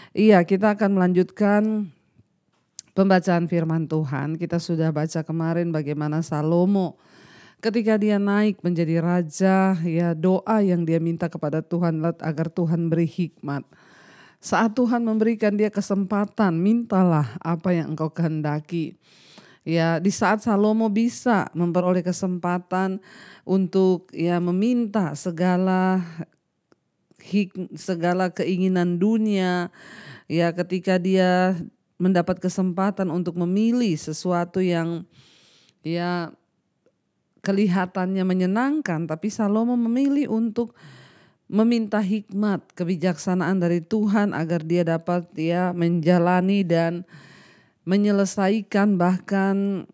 Iya, kita akan melanjutkan pembacaan firman Tuhan. Kita sudah baca kemarin bagaimana Salomo ketika dia naik menjadi raja, ya doa yang dia minta kepada Tuhan agar Tuhan beri hikmat. Saat Tuhan memberikan dia kesempatan, mintalah apa yang engkau kehendaki. Ya, di saat Salomo bisa memperoleh kesempatan untuk ya meminta segala keinginan dunia, ya ketika dia mendapat kesempatan untuk memilih sesuatu yang ya kelihatannya menyenangkan, tapi Salomo memilih untuk meminta hikmat, kebijaksanaan dari Tuhan agar dia dapat ya menjalani dan menyelesaikan, bahkan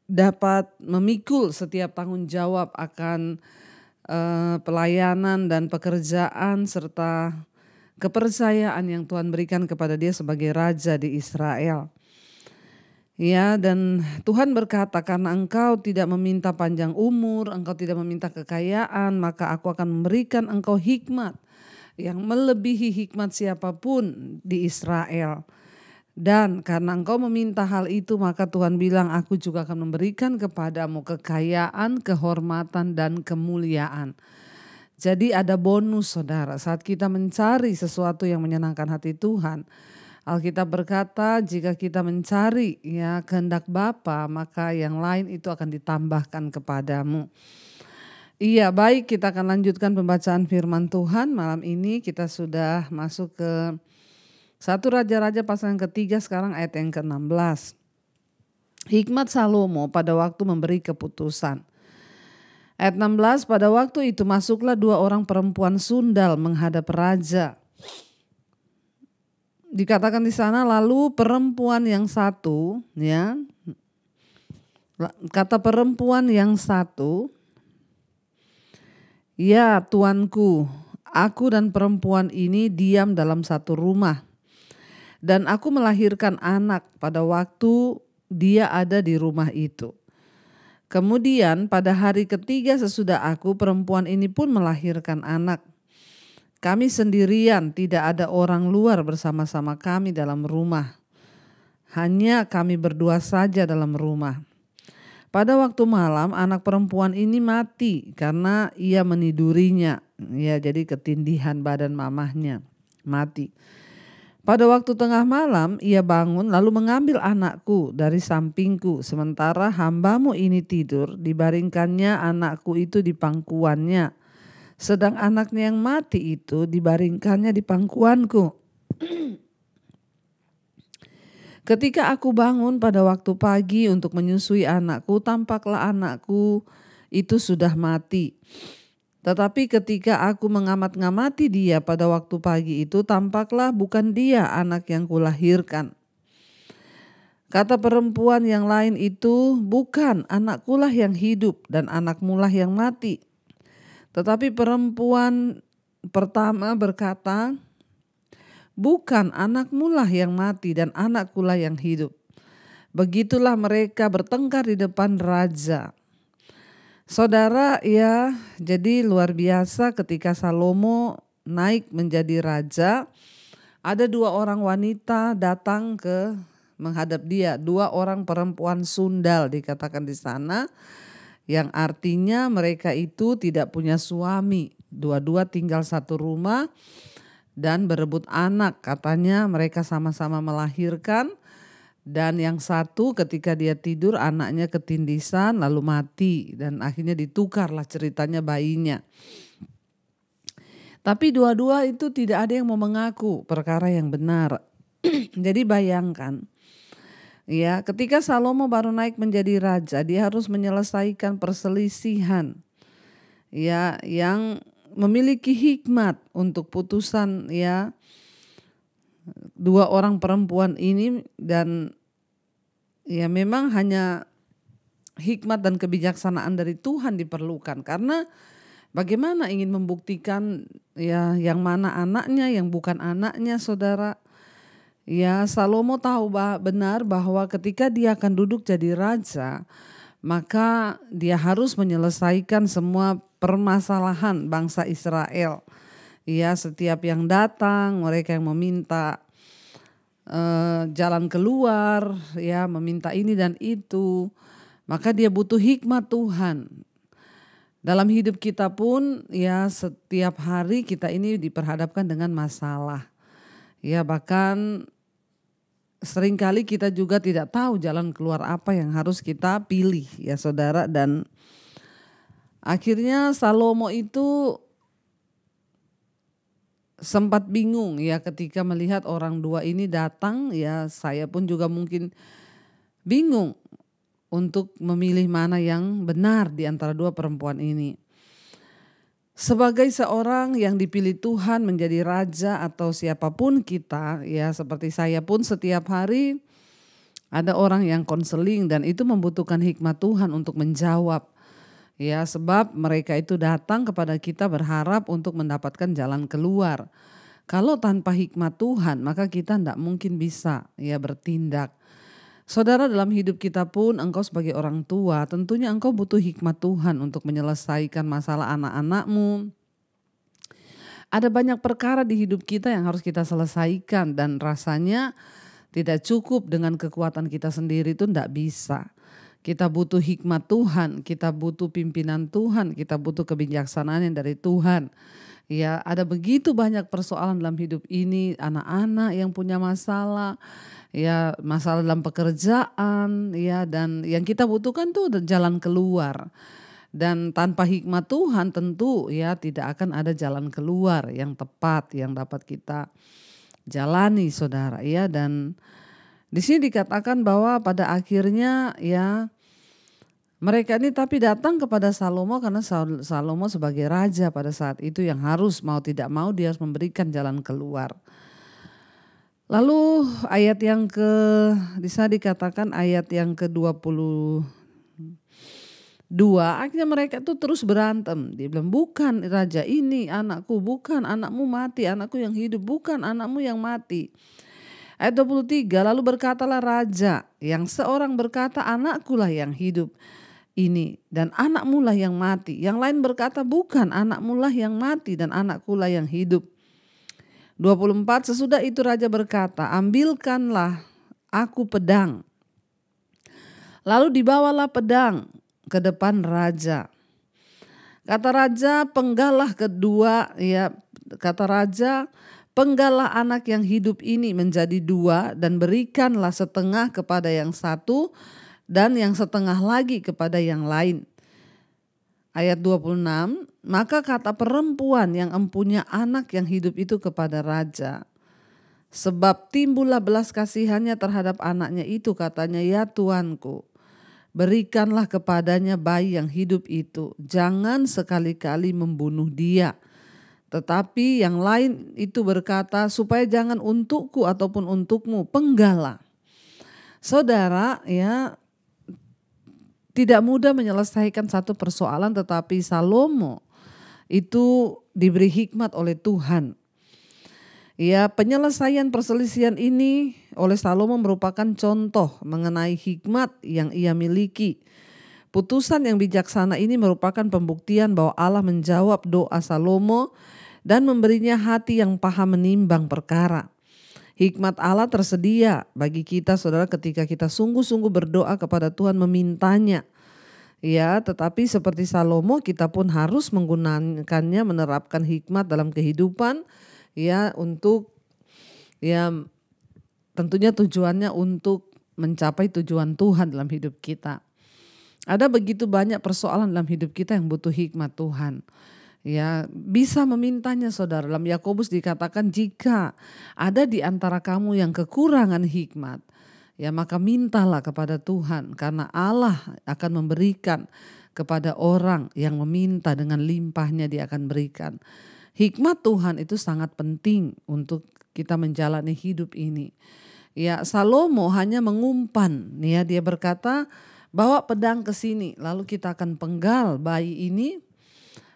dapat memikul setiap tanggung jawab akan pelayanan dan pekerjaan serta kepercayaan yang Tuhan berikan kepada dia sebagai raja di Israel. Ya, dan Tuhan berkata, karena engkau tidak meminta panjang umur, engkau tidak meminta kekayaan, maka aku akan memberikan engkau hikmat yang melebihi hikmat siapapun di Israel. Dan karena engkau meminta hal itu, maka Tuhan bilang, aku juga akan memberikan kepadamu kekayaan, kehormatan, dan kemuliaan. Jadi ada bonus saudara saat kita mencari sesuatu yang menyenangkan hati Tuhan. Alkitab berkata jika kita mencari ya kehendak Bapa, maka yang lain itu akan ditambahkan kepadamu. Iya, baik, kita akan lanjutkan pembacaan firman Tuhan. Malam ini kita sudah masuk ke 1 Raja-Raja pasal yang ketiga, sekarang ayat yang ke-16. Hikmat Salomo pada waktu memberi keputusan. Ayat 16, pada waktu itu masuklah 2 orang perempuan sundal menghadap raja. Dikatakan di sana, lalu perempuan yang satu, ya, kata perempuan yang satu, ya tuanku, aku dan perempuan ini diam dalam satu rumah. Dan aku melahirkan anak pada waktu dia ada di rumah itu. Kemudian pada hari ketiga sesudah aku, perempuan ini pun melahirkan anak. Kami sendirian, tidak ada orang luar bersama-sama kami dalam rumah. Hanya kami berdua saja dalam rumah. Pada waktu malam anak perempuan ini mati karena ia menidurinya. Ya, jadi ketindihan badan mamahnya, mati. Pada waktu tengah malam ia bangun lalu mengambil anakku dari sampingku. Sementara hambamu ini tidur, dibaringkannya anakku itu di pangkuannya. Sedang anaknya yang mati itu dibaringkannya di pangkuanku. Ketika aku bangun pada waktu pagi untuk menyusui anakku, tampaklah anakku itu sudah mati. Tetapi ketika aku mengamat-ngamati dia pada waktu pagi itu, tampaklah bukan dia anak yang kulahirkan. Kata perempuan yang lain itu, bukan, anakkulah yang hidup dan anakmulah yang mati. Tetapi perempuan pertama berkata, bukan, anakmulah yang mati dan anakkulah yang hidup. Begitulah mereka bertengkar di depan raja. Saudara, ya, jadi luar biasa ketika Salomo naik menjadi raja, ada 2 orang wanita datang ke menghadap dia, 2 orang perempuan sundal dikatakan di sana, yang artinya mereka itu tidak punya suami, dua-dua tinggal satu rumah dan berebut anak. Katanya mereka sama-sama melahirkan. Dan yang satu ketika dia tidur anaknya ketindisan lalu mati dan akhirnya ditukarlah ceritanya bayinya. Tapi dua-dua itu tidak ada yang mau mengaku perkara yang benar. Jadi bayangkan ya, ketika Salomo baru naik menjadi raja, dia harus menyelesaikan perselisihan ya yang memiliki hikmat untuk putusan ya 2 orang perempuan ini. Dan ya memang hanya hikmat dan kebijaksanaan dari Tuhan diperlukan, karena bagaimana ingin membuktikan ya yang mana anaknya yang bukan anaknya, saudara. Ya, Salomo tahu benar bahwa ketika dia akan duduk jadi raja, maka dia harus menyelesaikan semua permasalahan bangsa Israel. Ya, setiap yang datang, mereka yang meminta jalan keluar, ya, meminta ini dan itu, maka dia butuh hikmat Tuhan. Dalam hidup kita pun, ya, setiap hari kita ini diperhadapkan dengan masalah. Ya, bahkan seringkali kita juga tidak tahu jalan keluar apa yang harus kita pilih, ya saudara. Dan akhirnya Salomo itu sempat bingung, ya, ketika melihat orang dua ini datang. Ya, saya pun juga mungkin bingung untuk memilih mana yang benar di antara dua perempuan ini. Sebagai seorang yang dipilih Tuhan menjadi raja atau siapapun kita, ya seperti saya pun setiap hari ada orang yang konseling dan itu membutuhkan hikmat Tuhan untuk menjawab. Ya, sebab mereka itu datang kepada kita berharap untuk mendapatkan jalan keluar. Kalau tanpa hikmat Tuhan maka kita tidak mungkin bisa, ya, bertindak. Saudara, dalam hidup kita pun engkau sebagai orang tua tentunya engkau butuh hikmat Tuhan untuk menyelesaikan masalah anak-anakmu. Ada banyak perkara di hidup kita yang harus kita selesaikan dan rasanya tidak cukup dengan kekuatan kita sendiri, itu tidak bisa. Kita butuh hikmat Tuhan, kita butuh pimpinan Tuhan, kita butuh kebijaksanaan yang dari Tuhan. Ya, ada begitu banyak persoalan dalam hidup ini, anak-anak yang punya masalah, ya masalah dalam pekerjaan, ya, dan yang kita butuhkan tuh jalan keluar. Dan tanpa hikmat Tuhan tentu, ya, tidak akan ada jalan keluar yang tepat yang dapat kita jalani, saudara, ya. Dan di sini dikatakan bahwa pada akhirnya, ya, mereka ini tapi datang kepada Salomo karena Salomo sebagai raja pada saat itu yang harus mau tidak mau dia harus memberikan jalan keluar. Lalu ayat yang bisa dikatakan ayat yang ke-22, akhirnya mereka tuh terus berantem. Dia bilang, bukan raja ini anakku, bukan anakmu mati, anakku yang hidup, bukan anakmu yang mati. Ayat 23, lalu berkatalah raja yang seorang berkata, anakku lah yang hidup ini dan anakmu lah yang mati. Yang lain berkata, bukan, anakmu lah yang mati dan anakku lah yang hidup. 24, sesudah itu raja berkata, ambilkanlah aku pedang. Lalu dibawalah pedang ke depan raja. Kata raja, penggalah kedua, ya, kata raja, penggalah anak yang hidup ini menjadi dua dan berikanlah setengah kepada yang satu dan yang setengah lagi kepada yang lain. Ayat 26, maka kata perempuan yang empunya anak yang hidup itu kepada raja, sebab timbullah belas kasihannya terhadap anaknya itu, katanya, ya tuanku, berikanlah kepadanya bayi yang hidup itu, jangan sekali-kali membunuh dia. Tetapi yang lain itu berkata, supaya jangan untukku ataupun untukmu, penggalah. Saudara, ya, tidak mudah menyelesaikan satu persoalan, tetapi Salomo itu diberi hikmat oleh Tuhan. Ya, penyelesaian perselisihan ini oleh Salomo merupakan contoh mengenai hikmat yang ia miliki. Putusan yang bijaksana ini merupakan pembuktian bahwa Allah menjawab doa Salomo dan memberinya hati yang paham menimbang perkara. Hikmat Allah tersedia bagi kita, saudara, ketika kita sungguh-sungguh berdoa kepada Tuhan memintanya. Ya, tetapi seperti Salomo kita pun harus menggunakannya, menerapkan hikmat dalam kehidupan, ya, untuk, ya, tentunya tujuannya untuk mencapai tujuan Tuhan dalam hidup kita. Ada begitu banyak persoalan dalam hidup kita yang butuh hikmat Tuhan. Ya, bisa memintanya, saudara. Dalam Yakobus dikatakan, jika ada di antara kamu yang kekurangan hikmat, ya maka mintalah kepada Tuhan, karena Allah akan memberikan kepada orang yang meminta, dengan limpahnya dia akan berikan. Hikmat Tuhan itu sangat penting untuk kita menjalani hidup ini. Ya, Salomo hanya mengumpan, ya, dia berkata, bawa pedang ke sini, lalu kita akan penggal bayi ini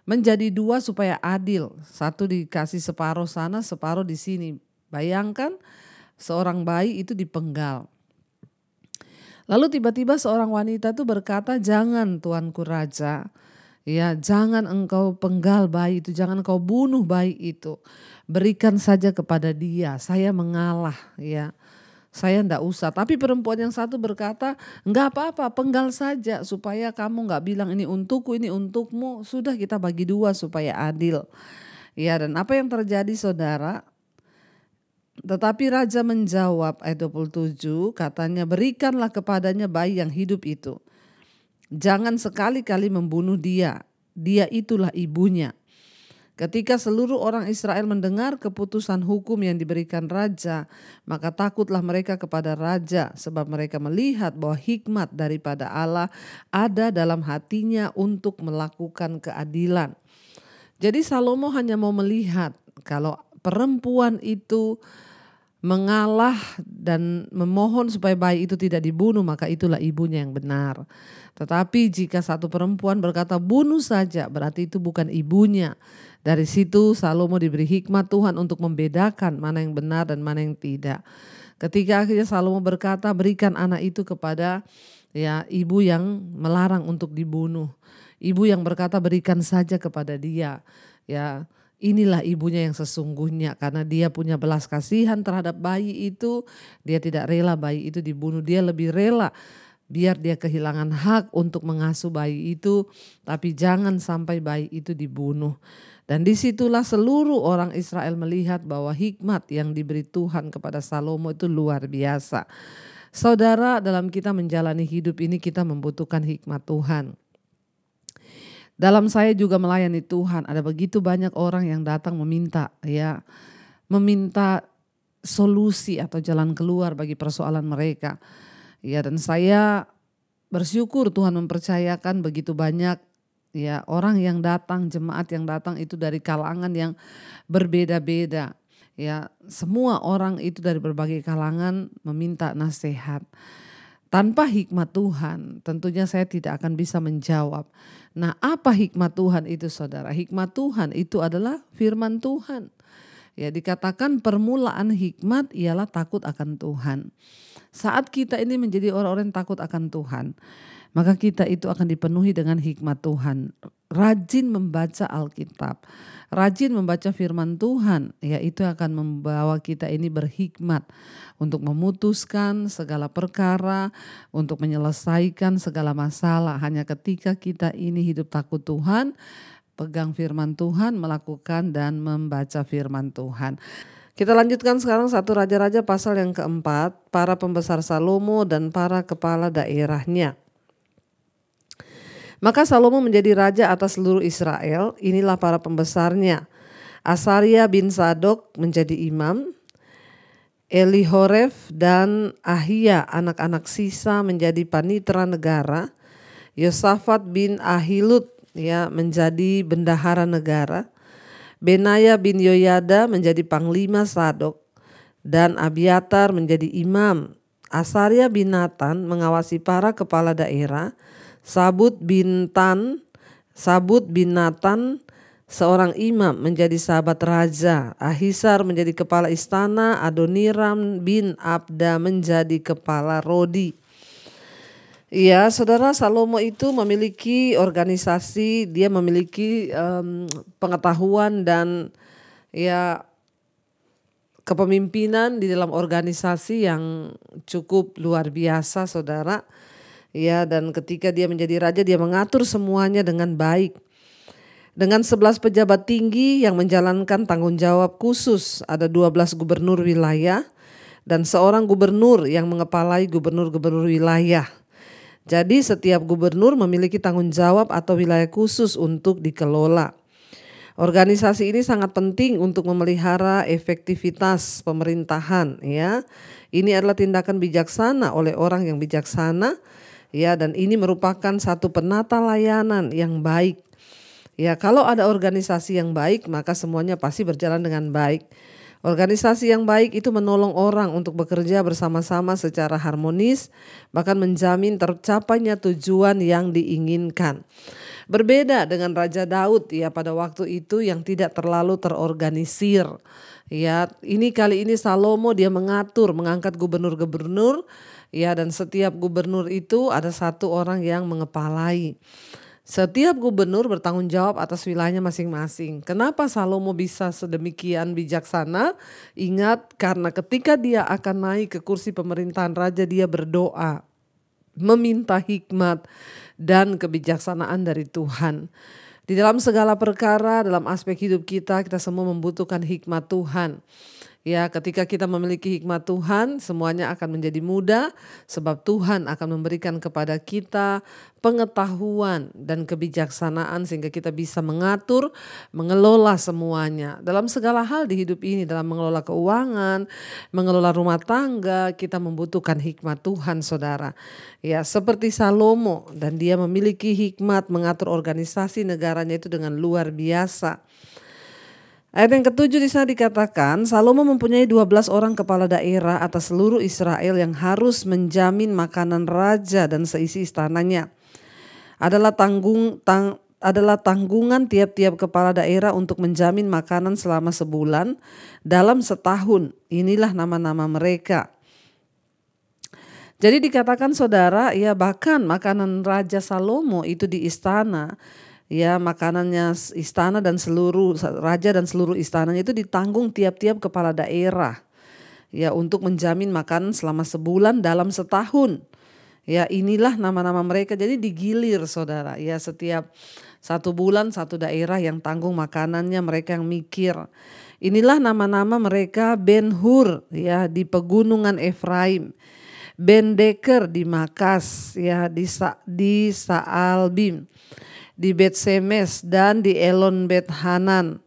menjadi dua supaya adil. Satu dikasih separuh sana, separuh di sini. Bayangkan seorang bayi itu dipenggal. Lalu tiba-tiba seorang wanita itu berkata, jangan tuanku raja. Ya, jangan engkau penggal bayi itu, jangan engkau bunuh bayi itu. Berikan saja kepada dia, saya mengalah ya. Saya ndak usah. Tapi perempuan yang satu berkata, enggak apa-apa, penggal saja supaya kamu nggak bilang ini untukku, ini untukmu. Sudah kita bagi dua supaya adil. Ya, dan apa yang terjadi saudara? Tetapi raja menjawab ayat 27 katanya berikanlah kepadanya bayi yang hidup itu. Jangan sekali-kali membunuh dia. Dia itulah ibunya. Ketika seluruh orang Israel mendengar keputusan hukum yang diberikan raja, maka takutlah mereka kepada raja sebab mereka melihat bahwa hikmat daripada Allah ada dalam hatinya untuk melakukan keadilan. Jadi Salomo hanya mau melihat kalau perempuan itu mengalah dan memohon supaya bayi itu tidak dibunuh, maka itulah ibunya yang benar. Tetapi jika satu perempuan berkata bunuh saja, berarti itu bukan ibunya. Dari situ Salomo diberi hikmat Tuhan untuk membedakan mana yang benar dan mana yang tidak. Ketika akhirnya Salomo berkata berikan anak itu kepada ya ibu yang melarang untuk dibunuh. Ibu yang berkata berikan saja kepada dia. Ya, inilah ibunya yang sesungguhnya karena dia punya belas kasihan terhadap bayi itu. Dia tidak rela bayi itu dibunuh, dia lebih rela biar dia kehilangan hak untuk mengasuh bayi itu, tapi jangan sampai bayi itu dibunuh. Dan disitulah seluruh orang Israel melihat bahwa hikmat yang diberi Tuhan kepada Salomo itu luar biasa. Saudara, dalam kita menjalani hidup ini kita membutuhkan hikmat Tuhan. Dalam saya juga melayani Tuhan, ada begitu banyak orang yang datang meminta solusi atau jalan keluar bagi persoalan mereka. Ya, dan saya bersyukur Tuhan mempercayakan begitu banyak ya orang yang datang, jemaat yang datang itu dari kalangan yang berbeda-beda. Ya, semua orang itu dari berbagai kalangan meminta nasihat. Tanpa hikmat Tuhan tentunya saya tidak akan bisa menjawab. Nah, apa hikmat Tuhan itu saudara? Hikmat Tuhan itu adalah firman Tuhan. Ya, dikatakan permulaan hikmat ialah takut akan Tuhan. Saat kita ini menjadi orang-orang yang takut akan Tuhan, maka kita itu akan dipenuhi dengan hikmat Tuhan. Rajin membaca Alkitab, rajin membaca firman Tuhan, ya itu akan membawa kita ini berhikmat untuk memutuskan segala perkara, untuk menyelesaikan segala masalah. Hanya ketika kita ini hidup takut Tuhan, pegang firman Tuhan, melakukan dan membaca firman Tuhan. Kita lanjutkan sekarang 1 Raja-Raja pasal yang keempat, para pembesar Salomo dan para kepala daerahnya. Maka Salomo menjadi raja atas seluruh Israel, inilah para pembesarnya. Asaria bin Sadok menjadi imam, Elihoref dan Ahia anak-anak sisa menjadi panitera negara, Yosafat bin Ahilud menjadi bendahara negara, Benaya bin Yoyada menjadi panglima Sadok, dan Abiatar menjadi imam. Asaria bin Natan mengawasi para kepala daerah, Sabut bin Natan seorang imam menjadi sahabat raja, Ahisar menjadi kepala istana, Adoniram bin Abda menjadi kepala Rodi. Ya, saudara, Salomo itu memiliki organisasi, dia memiliki pengetahuan dan ya kepemimpinan di dalam organisasi yang cukup luar biasa, saudara. Ya, dan ketika dia menjadi raja, dia mengatur semuanya dengan baik. Dengan 11 pejabat tinggi yang menjalankan tanggung jawab khusus, ada 12 gubernur wilayah dan seorang gubernur yang mengepalai gubernur-gubernur wilayah. Jadi setiap gubernur memiliki tanggung jawab atau wilayah khusus untuk dikelola. Organisasi ini sangat penting untuk memelihara efektivitas pemerintahan ya. Ini adalah tindakan bijaksana oleh orang yang bijaksana ya, dan ini merupakan satu penata layanan yang baik. Ya, kalau ada organisasi yang baik maka semuanya pasti berjalan dengan baik. Organisasi yang baik itu menolong orang untuk bekerja bersama-sama secara harmonis, bahkan menjamin tercapainya tujuan yang diinginkan. Berbeda dengan Raja Daud ya pada waktu itu yang tidak terlalu terorganisir. Ya, kali ini Salomo dia mengangkat gubernur-gubernur ya, dan setiap gubernur itu ada satu orang yang mengepalai. Setiap gubernur bertanggung jawab atas wilayahnya masing-masing. Kenapa Salomo bisa sedemikian bijaksana? Ingat, karena ketika dia akan naik ke kursi pemerintahan raja, dia berdoa, meminta hikmat dan kebijaksanaan dari Tuhan. Di dalam segala perkara, dalam aspek hidup kita semua membutuhkan hikmat Tuhan. Ya, ketika kita memiliki hikmat Tuhan, semuanya akan menjadi mudah sebab Tuhan akan memberikan kepada kita pengetahuan dan kebijaksanaan sehingga kita bisa mengatur, mengelola semuanya. Dalam segala hal di hidup ini, dalam mengelola keuangan, mengelola rumah tangga, kita membutuhkan hikmat Tuhan, saudara. Ya, seperti Salomo, dan dia memiliki hikmat mengatur organisasi negaranya itu dengan luar biasa. Ayat yang ke-7 di sana dikatakan, Salomo mempunyai 12 orang kepala daerah atas seluruh Israel yang harus menjamin makanan raja dan seisi istananya. Adalah tanggungan tiap-tiap kepala daerah untuk menjamin makanan selama sebulan dalam setahun. Inilah nama-nama mereka. Jadi dikatakan saudara, ya bahkan makanan Raja Salomo itu di istana, ya makanannya istana dan seluruh raja dan seluruh istananya itu ditanggung tiap-tiap kepala daerah. Ya, untuk menjamin makanan selama sebulan dalam setahun. Ya, inilah nama-nama mereka. Jadi digilir saudara. Ya, setiap 1 bulan 1 daerah yang tanggung makanannya, mereka yang mikir. Inilah nama-nama mereka: Ben-Hur ya di pegunungan Efraim, Ben-Deker di Makas ya di Saalbim, di Bet-Semes dan di Elon Bet-Hanan,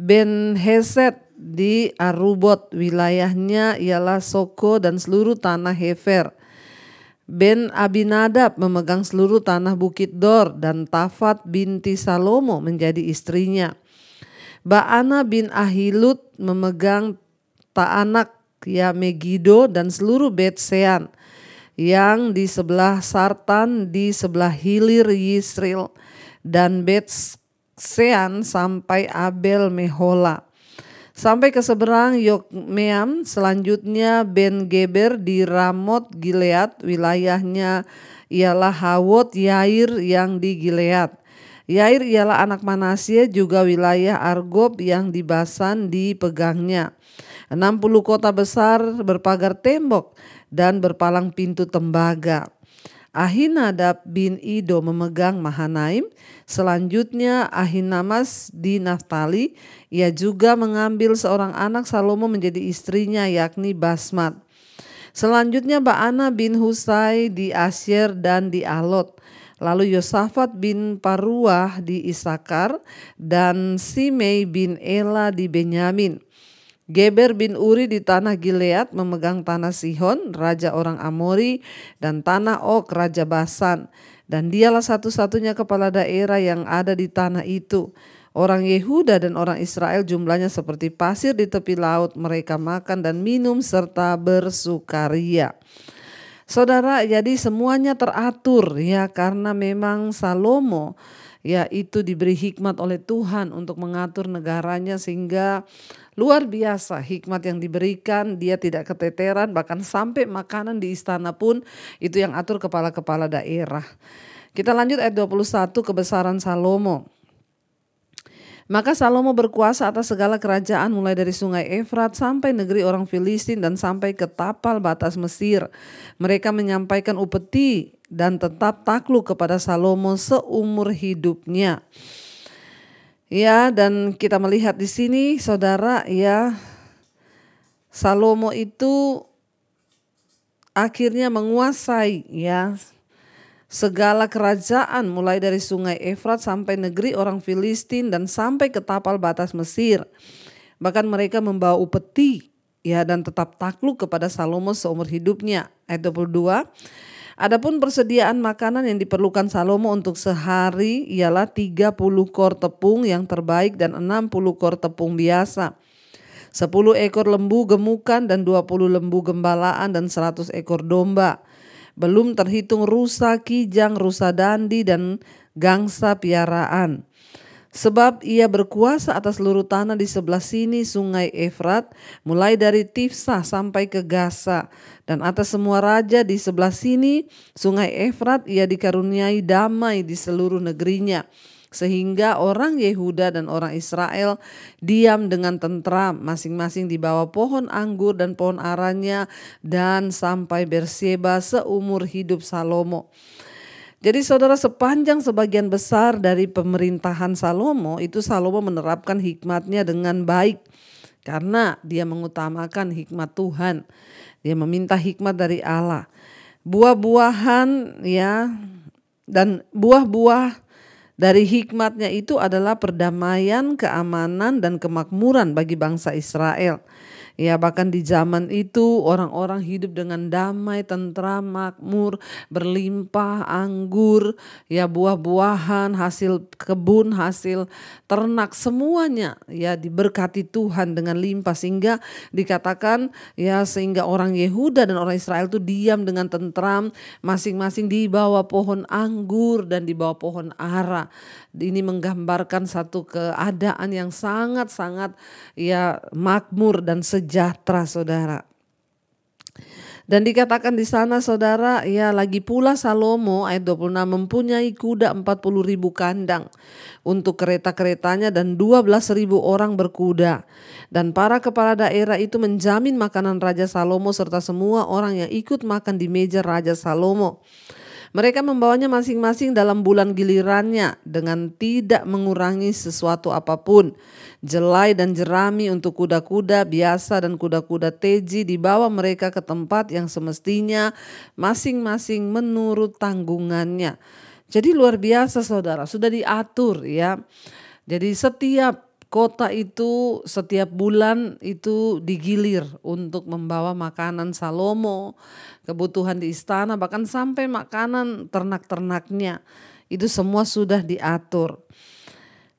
Ben-Hesed di Arubot, wilayahnya ialah Soko dan seluruh tanah Hefer. Ben-Abinadab memegang seluruh tanah Bukit Dor dan Tafat binti Salomo menjadi istrinya. Baana bin Ahilud memegang Taanak ya Megido dan seluruh Bet-Sean yang di sebelah Sartan di sebelah hilir Yisril dan Bet-Sean sampai Abel Mehola. Sampai ke seberang Yokmeam, selanjutnya Ben-Geber di Ramot Gilead, wilayahnya ialah Hawot Yair yang di Gilead. Yair ialah anak Manasye, juga wilayah Argob yang di Basan dipegangnya. 60 kota besar berpagar tembok dan berpalang pintu tembaga. Ahinadab bin Ido memegang Mahanaim. Selanjutnya Ahinamas di Naftali. Ia juga mengambil seorang anak Salomo menjadi istrinya, yakni Basmat. Selanjutnya Baana bin Husai di Asyer dan di Alot. Lalu Yosafat bin Paruah di Isakar dan Simei bin Ela di Benyamin. Geber bin Uri di tanah Gilead memegang tanah Sihon, raja orang Amori, dan tanah Og, raja Basan. Dan dialah satu-satunya kepala daerah yang ada di tanah itu. Orang Yehuda dan orang Israel jumlahnya seperti pasir di tepi laut. Mereka makan dan minum serta bersukaria. Saudara, jadi semuanya teratur ya, karena memang Salomo ya itu diberi hikmat oleh Tuhan untuk mengatur negaranya, sehingga luar biasa hikmat yang diberikan. Dia tidak keteteran, bahkan sampai makanan di istana pun itu yang atur kepala-kepala daerah. Kita lanjut ayat 21, kebesaran Salomo. Maka Salomo berkuasa atas segala kerajaan mulai dari sungai Efrat sampai negeri orang Filistin dan sampai ke tapal batas Mesir. Mereka menyampaikan upeti dan tetap takluk kepada Salomo seumur hidupnya. Ya, dan kita melihat di sini saudara ya, Salomo itu akhirnya menguasai ya segala kerajaan mulai dari sungai Efrat sampai negeri orang Filistin dan sampai ke tapal batas Mesir. Bahkan mereka membawa upeti ya dan tetap takluk kepada Salomo seumur hidupnya. Ayat 22. Adapun persediaan makanan yang diperlukan Salomo untuk sehari ialah 30 kor tepung yang terbaik dan 60 kor tepung biasa. 10 ekor lembu gemukan dan 20 lembu gembalaan dan 100 ekor domba. Belum terhitung rusa kijang, rusa dandi dan gangsa piaraan. Sebab ia berkuasa atas seluruh tanah di sebelah sini sungai Efrat, mulai dari Tifsah sampai ke Gaza. Dan atas semua raja di sebelah sini sungai Efrat ia dikaruniai damai di seluruh negerinya. Sehingga orang Yehuda dan orang Israel diam dengan tentram, masing-masing di bawah pohon anggur dan pohon aranya, dan sampai Berseba seumur hidup Salomo. Jadi saudara, sepanjang sebagian besar dari pemerintahan Salomo itu Salomo menerapkan hikmatnya dengan baik. Karena dia mengutamakan hikmat Tuhan. Dia meminta hikmat dari Allah. Buah-buahan ya, dan buah-buah dari hikmatnya itu adalah perdamaian, keamanan, dan kemakmuran bagi bangsa Israel. Ya, bahkan di zaman itu orang-orang hidup dengan damai, tentram, makmur, berlimpah anggur, ya buah-buahan, hasil kebun, hasil ternak, semuanya ya diberkati Tuhan dengan limpah, sehingga dikatakan ya sehingga orang Yehuda dan orang Israel itu diam dengan tentram, masing-masing di bawah pohon anggur dan di bawah pohon ara. Ini menggambarkan satu keadaan yang sangat-sangat ya makmur dan sejahtera, saudara. Dan dikatakan di sana, saudara, ya lagi pula Salomo ayat 26 mempunyai kuda 40.000 kandang untuk kereta-keretanya dan 12.000 orang berkuda. Dan para kepala daerah itu menjamin makanan Raja Salomo serta semua orang yang ikut makan di meja Raja Salomo. Mereka membawanya masing-masing dalam bulan gilirannya dengan tidak mengurangi sesuatu apapun. Jelai dan jerami untuk kuda-kuda biasa dan kuda-kuda teji dibawa mereka ke tempat yang semestinya masing-masing menurut tanggungannya. Jadi luar biasa, saudara, sudah diatur ya. Jadi setiap kota itu setiap bulan itu digilir untuk membawa makanan Salomo, kebutuhan di istana, bahkan sampai makanan ternak-ternaknya. Itu semua sudah diatur.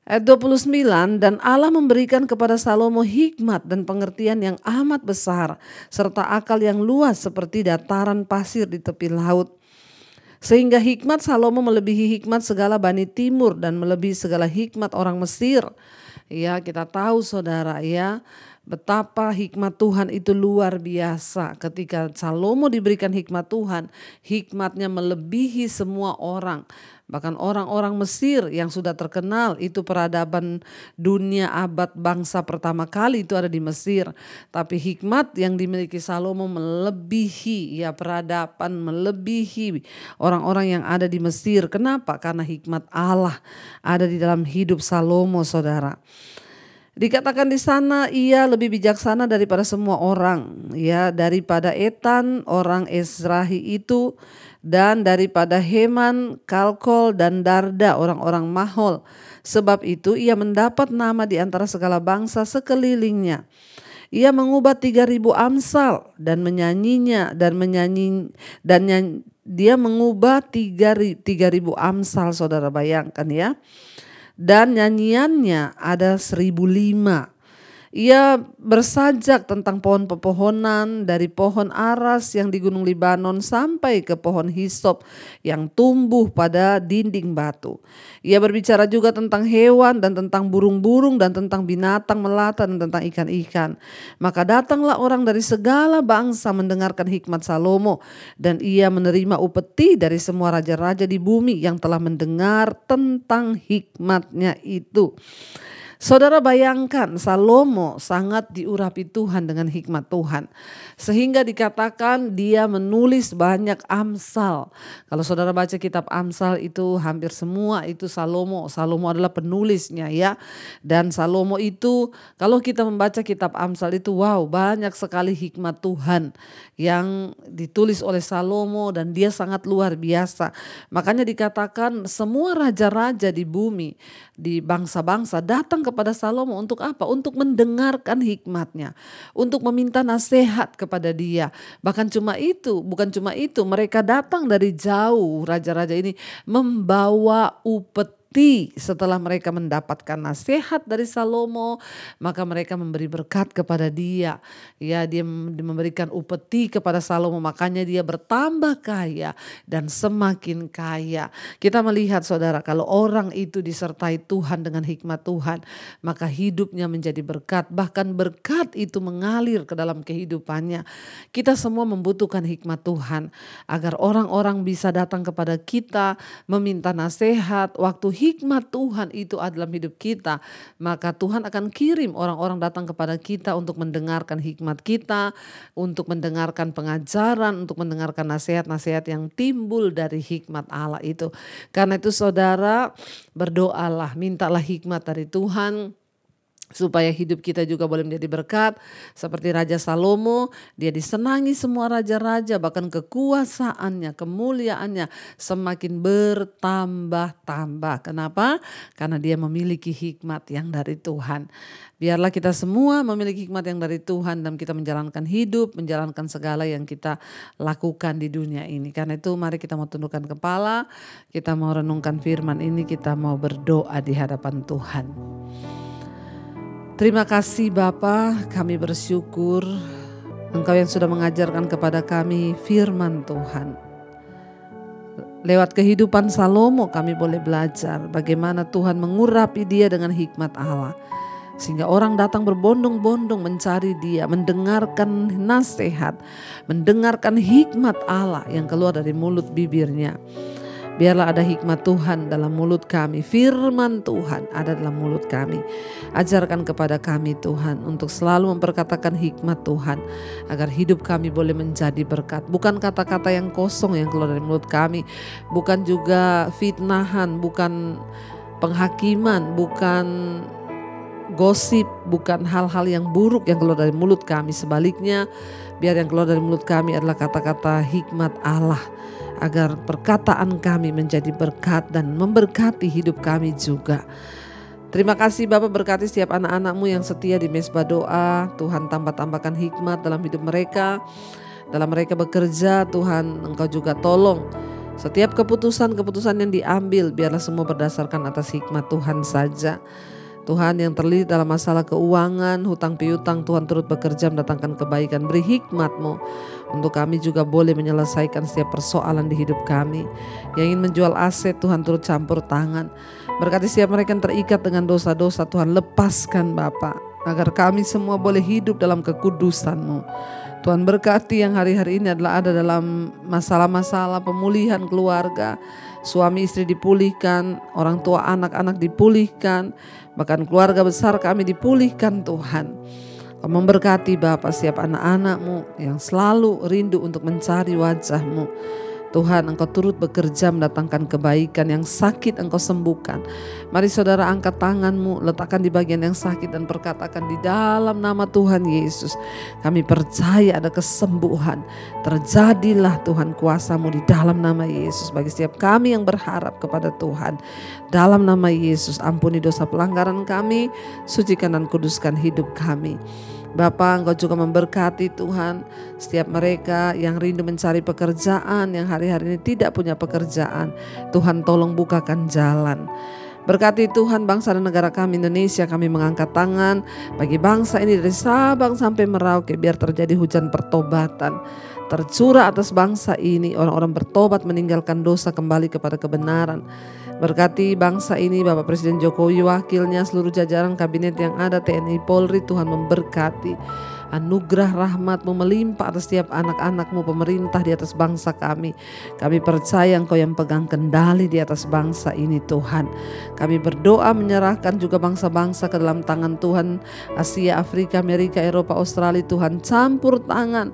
Ayat 29, dan Allah memberikan kepada Salomo hikmat dan pengertian yang amat besar, serta akal yang luas seperti dataran pasir di tepi laut. Sehingga hikmat Salomo melebihi hikmat segala Bani Timur dan melebihi segala hikmat orang Mesir. Ya, kita tahu saudara ya, betapa hikmat Tuhan itu luar biasa. Ketika Salomo diberikan hikmat Tuhan, hikmatnya melebihi semua orang. Bahkan orang-orang Mesir yang sudah terkenal, itu peradaban dunia abad bangsa pertama kali itu ada di Mesir. Tapi hikmat yang dimiliki Salomo melebihi ya peradaban, melebihi orang-orang yang ada di Mesir. Kenapa? Karena hikmat Allah ada di dalam hidup Salomo, saudara. Dikatakan di sana ia lebih bijaksana daripada semua orang, ya, daripada Etan orang Ezrahi itu, dan daripada Heman, Kalkol, dan Darda orang-orang Mahol. Sebab itu ia mendapat nama di antara segala bangsa sekelilingnya. Ia mengubah 3.000 amsal dan menyanyinya dia mengubah 3.000 amsal, saudara bayangkan ya. Dan nyanyiannya ada 1.005. Ia bersajak tentang pohon pepohonan dari pohon aras yang di Gunung Libanon sampai ke pohon hisop yang tumbuh pada dinding batu. Ia berbicara juga tentang hewan dan tentang burung-burung dan tentang binatang melata dan tentang ikan-ikan. Maka datanglah orang dari segala bangsa mendengarkan hikmat Salomo, dan ia menerima upeti dari semua raja-raja di bumi yang telah mendengar tentang hikmatnya itu. Saudara bayangkan, Salomo sangat diurapi Tuhan dengan hikmat Tuhan. Sehingga dikatakan dia menulis banyak amsal. Kalau saudara baca kitab Amsal itu hampir semua itu Salomo. Salomo adalah penulisnya ya. Dan Salomo itu kalau kita membaca kitab Amsal itu wow, banyak sekali hikmat Tuhan yang ditulis oleh Salomo dan dia sangat luar biasa. Makanya dikatakan semua raja-raja di bumi, di bangsa-bangsa datang kepada Salomo untuk apa? Untuk mendengarkan hikmatnya, untuk meminta nasihat kepada dia. Bukan cuma itu, mereka datang dari jauh, raja-raja ini membawa upeti upeti setelah mereka mendapatkan nasihat dari Salomo, maka mereka memberi berkat kepada dia. Ya, dia memberikan upeti kepada Salomo, makanya dia bertambah kaya dan semakin kaya. Kita melihat saudara, kalau orang itu disertai Tuhan dengan hikmat Tuhan, maka hidupnya menjadi berkat. Bahkan berkat itu mengalir ke dalam kehidupannya. Kita semua membutuhkan hikmat Tuhan agar orang-orang bisa datang kepada kita meminta nasihat. Waktu hikmat Tuhan itu ada dalam hidup kita, maka Tuhan akan kirim orang-orang datang kepada kita untuk mendengarkan hikmat kita, untuk mendengarkan pengajaran, untuk mendengarkan nasihat-nasihat yang timbul dari hikmat Allah itu. Karena itu saudara, berdoalah, mintalah hikmat dari Tuhan, supaya hidup kita juga boleh menjadi berkat. Seperti Raja Salomo, dia disenangi semua raja-raja, bahkan kekuasaannya, kemuliaannya semakin bertambah-tambah. Kenapa? Karena dia memiliki hikmat yang dari Tuhan. Biarlah kita semua memiliki hikmat yang dari Tuhan dan kita menjalankan hidup, menjalankan segala yang kita lakukan di dunia ini. Karena itu mari kita mau tundukkan kepala, kita mau renungkan firman ini, kita mau berdoa di hadapan Tuhan. Terima kasih Bapa, kami bersyukur Engkau yang sudah mengajarkan kepada kami firman Tuhan. Lewat kehidupan Salomo kami boleh belajar bagaimana Tuhan mengurapi dia dengan hikmat Allah. Sehingga orang datang berbondong-bondong mencari dia, mendengarkan nasihat, mendengarkan hikmat Allah yang keluar dari mulut bibirnya. Biarlah ada hikmat Tuhan dalam mulut kami, firman Tuhan ada dalam mulut kami. Ajarkan kepada kami Tuhan untuk selalu memperkatakan hikmat Tuhan, agar hidup kami boleh menjadi berkat. Bukan kata-kata yang kosong yang keluar dari mulut kami, bukan juga fitnahan, bukan penghakiman, bukan gosip, bukan hal-hal yang buruk yang keluar dari mulut kami. Sebaliknya, biar yang keluar dari mulut kami adalah kata-kata hikmat Allah, agar perkataan kami menjadi berkat dan memberkati hidup kami juga. Terima kasih Bapak, berkati setiap anak-anak-Mu yang setia di Mesbah Doa. Tuhan tambahkan hikmat dalam hidup mereka. Dalam mereka bekerja, Tuhan Engkau juga tolong. Setiap keputusan-keputusan yang diambil, biarlah semua berdasarkan atas hikmat Tuhan saja. Tuhan yang terlilit dalam masalah keuangan, hutang piutang, Tuhan turut bekerja mendatangkan kebaikan. Beri hikmat-Mu untuk kami juga boleh menyelesaikan setiap persoalan di hidup kami. Yang ingin menjual aset, Tuhan turut campur tangan. Berkati setiap mereka yang terikat dengan dosa-dosa, Tuhan lepaskan Bapa, agar kami semua boleh hidup dalam kekudusan-Mu. Tuhan berkati yang hari-hari ini adalah ada dalam masalah-masalah pemulihan keluarga. Suami istri dipulihkan, orang tua anak-anak dipulihkan, bahkan keluarga besar kami dipulihkan Tuhan. Kau memberkati Bapa setiap anak-anak-Mu yang selalu rindu untuk mencari wajah-Mu. Tuhan, Engkau turut bekerja mendatangkan kebaikan. Yang sakit Engkau sembuhkan. Mari saudara angkat tanganmu, letakkan di bagian yang sakit dan perkatakan di dalam nama Tuhan Yesus, kami percaya ada kesembuhan. Terjadilah Tuhan kuasa-Mu di dalam nama Yesus. Bagi setiap kami yang berharap kepada Tuhan, dalam nama Yesus ampuni dosa pelanggaran kami, sucikan dan kuduskan hidup kami. Bapa, Engkau juga memberkati Tuhan setiap mereka yang rindu mencari pekerjaan, yang hari-hari ini tidak punya pekerjaan. Tuhan tolong bukakan jalan. Berkati Tuhan bangsa dan negara kami Indonesia. Kami mengangkat tangan bagi bangsa ini dari Sabang sampai Merauke. Biar terjadi hujan pertobatan tercurah atas bangsa ini. Orang-orang bertobat meninggalkan dosa, kembali kepada kebenaran. Berkati bangsa ini Bapak Presiden Jokowi, wakilnya, seluruh jajaran kabinet yang ada, TNI Polri. Tuhan memberkati. Anugerah rahmat-Mu melimpah atas setiap anak-anak-Mu, pemerintah di atas bangsa kami. Kami percaya Engkau yang pegang kendali di atas bangsa ini Tuhan. Kami berdoa menyerahkan juga bangsa-bangsa ke dalam tangan Tuhan. Asia, Afrika, Amerika, Eropa, Australia, Tuhan campur tangan.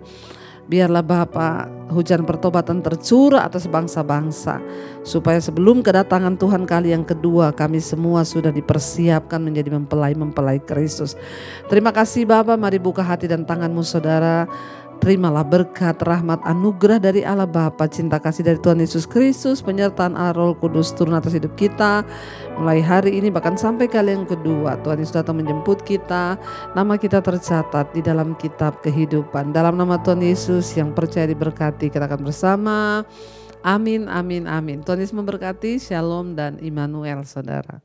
Biarlah Bapa hujan pertobatan tercurah atas bangsa-bangsa, supaya sebelum kedatangan Tuhan kali yang kedua, kami semua sudah dipersiapkan menjadi mempelai-mempelai Kristus. Terima kasih Bapa, mari buka hati dan tanganmu saudara. Terimalah berkat, rahmat, anugerah dari Allah Bapa, cinta kasih dari Tuhan Yesus Kristus, penyertaan Allah Roh Kudus turun atas hidup kita mulai hari ini bahkan sampai kali yang kedua. Tuhan Yesus datang menjemput kita, nama kita tercatat di dalam kitab kehidupan. Dalam nama Tuhan Yesus yang percaya diberkati, kita akan bersama Amin, amin, amin. Tuhan Yesus memberkati. Shalom dan Immanuel, saudara.